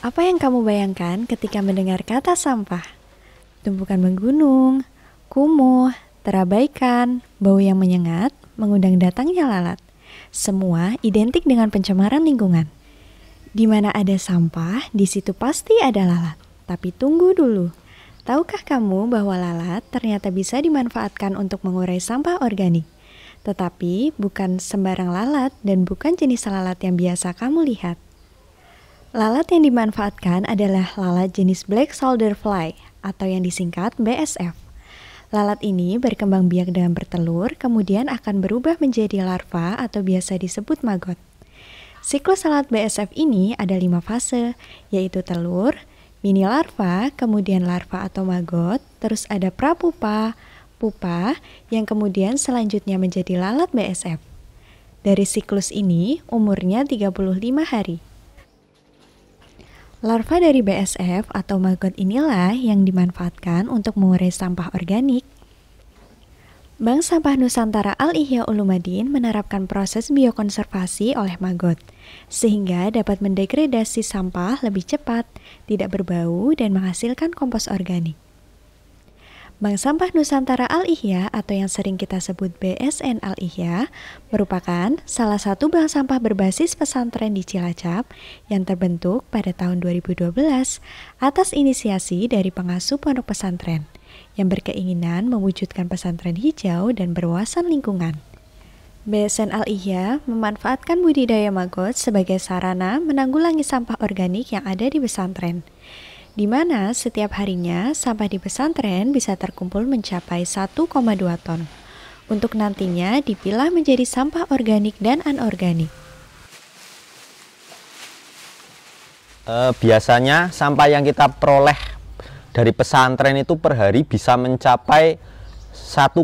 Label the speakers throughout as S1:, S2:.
S1: Apa yang kamu bayangkan ketika mendengar kata sampah? Tumpukan menggunung, kumuh, terabaikan, bau yang menyengat, mengundang datangnya lalat. Semua identik dengan pencemaran lingkungan. Di mana ada sampah, di situ pasti ada lalat. Tapi tunggu dulu. Tahukah kamu bahwa lalat ternyata bisa dimanfaatkan untuk mengurai sampah organik? Tetapi bukan sembarang lalat dan bukan jenis lalat yang biasa kamu lihat. Lalat yang dimanfaatkan adalah lalat jenis Black Soldier Fly atau yang disingkat BSF. Lalat ini berkembang biak dan bertelur, kemudian akan berubah menjadi larva atau biasa disebut maggot. Siklus lalat BSF ini ada 5 fase, yaitu telur, mini larva, kemudian larva atau maggot, terus ada prapupa, pupa, yang kemudian selanjutnya menjadi lalat BSF. Dari siklus ini, umurnya 35 hari. Larva dari BSF atau maggot inilah yang dimanfaatkan untuk mengurai sampah organik. Bank Sampah Nusantara Al-Ihya Ulumuddin menerapkan proses biokonservasi oleh maggot, sehingga dapat mendegradasi sampah lebih cepat, tidak berbau, dan menghasilkan kompos organik. Bank Sampah Nusantara Al-Ihya atau yang sering kita sebut BSN Al-Ihya merupakan salah satu bank sampah berbasis pesantren di Cilacap yang terbentuk pada tahun 2012 atas inisiasi dari pengasuh pondok pesantren yang berkeinginan mewujudkan pesantren hijau dan berwawasan lingkungan. BSN Al-Ihya memanfaatkan budidaya maggot sebagai sarana menanggulangi sampah organik yang ada di pesantren, di mana setiap harinya sampah di pesantren bisa terkumpul mencapai 1,2 ton, untuk nantinya dipilah menjadi sampah organik dan anorganik.
S2: Biasanya sampah yang kita peroleh dari pesantren itu per hari bisa mencapai 1,2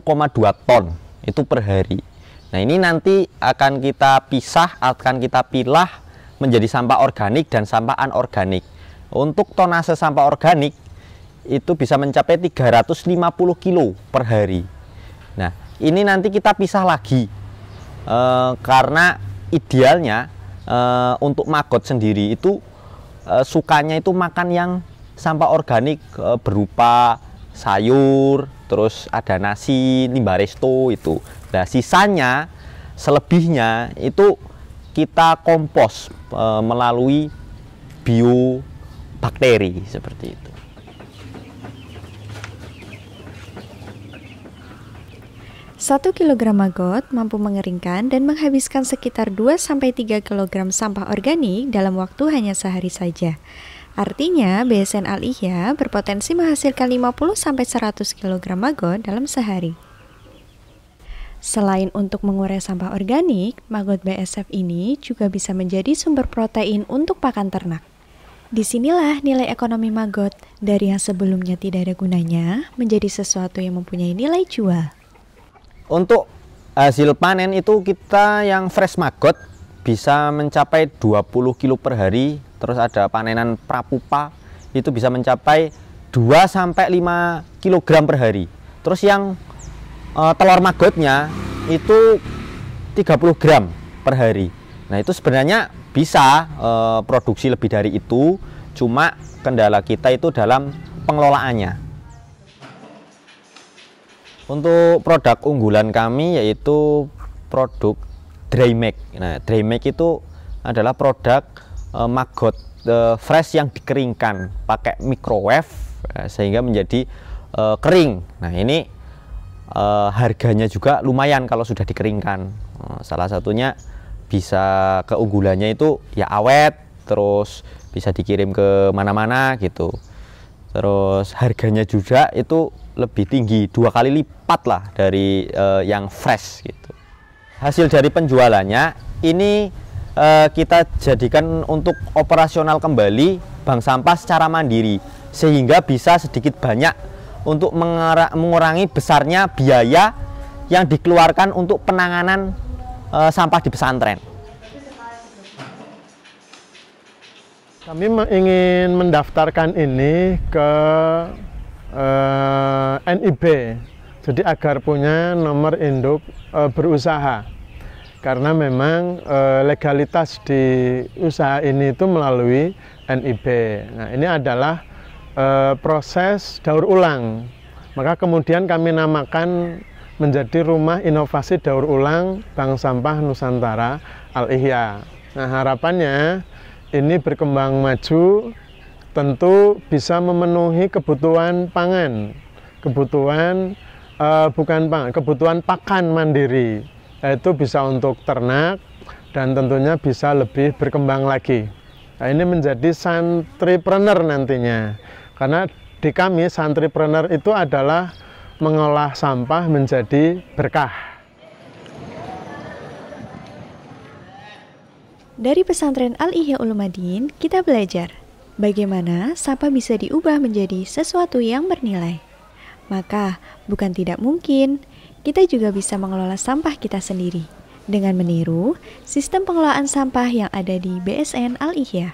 S2: ton, itu per hari. Nah, ini nanti akan kita pisah, akan kita pilah menjadi sampah organik dan sampah anorganik. Untuk tonase sampah organik itu bisa mencapai 350 kilo per hari. Nah, ini nanti kita pisah lagi karena idealnya untuk maggot sendiri itu sukanya itu makan yang sampah organik berupa sayur, terus ada nasi, limbah resto itu. Nah, sisanya selebihnya itu kita kompos melalui biobakteri seperti itu.
S1: Satu kilogram maggot mampu mengeringkan dan menghabiskan sekitar 2-3 kg sampah organik dalam waktu hanya sehari saja. Artinya, BSN Al-Ihya berpotensi menghasilkan 50-100 kg maggot dalam sehari. Selain untuk mengurai sampah organik, maggot BSF ini juga bisa menjadi sumber protein untuk pakan ternak. Disinilah nilai ekonomi maggot dari yang sebelumnya tidak ada gunanya menjadi sesuatu yang mempunyai nilai jual.
S2: Untuk hasil panen itu kita yang fresh maggot bisa mencapai 20 kilo per hari. Terus ada panenan prapupa itu bisa mencapai 2-5 kg per hari. Terus yang telur maggotnya itu 30 gram per hari. Nah, itu sebenarnya bisa produksi lebih dari itu, cuma kendala kita itu dalam pengelolaannya. Untuk produk unggulan kami yaitu produk dry make. Nah, dry make itu adalah produk maggot fresh yang dikeringkan pakai microwave sehingga menjadi kering. Nah, ini harganya juga lumayan kalau sudah dikeringkan. Salah satunya bisa keunggulannya itu ya awet, terus bisa dikirim ke mana-mana gitu. Terus harganya juga itu lebih tinggi, 2 kali lipat lah dari yang fresh gitu. Hasil dari penjualannya ini kita jadikan untuk operasional kembali bank sampah secara mandiri, sehingga bisa sedikit banyak untuk mengurangi besarnya biaya yang dikeluarkan untuk penanganan sampah di pesantren.
S3: Kami ingin mendaftarkan ini ke NIB, jadi agar punya nomor induk berusaha. karena memang legalitas di usaha ini itu melalui NIB. Nah, ini adalah proses daur ulang. Maka kemudian kami namakan menjadi Rumah Inovasi Daur Ulang Bank Sampah Nusantara Al-Ihya. Nah, harapannya ini berkembang maju, tentu bisa memenuhi kebutuhan pangan, kebutuhan kebutuhan pakan mandiri, yaitu bisa untuk ternak dan tentunya bisa lebih berkembang lagi. Nah, ini menjadi santripreneur nantinya, karena di kami santripreneur itu adalah mengolah sampah menjadi berkah.
S1: Dari pesantren Al-Ihya Ulumuddin, kita belajar bagaimana sampah bisa diubah menjadi sesuatu yang bernilai. Maka, bukan tidak mungkin, kita juga bisa mengelola sampah kita sendiri dengan meniru sistem pengelolaan sampah yang ada di BSN Al-Ihya.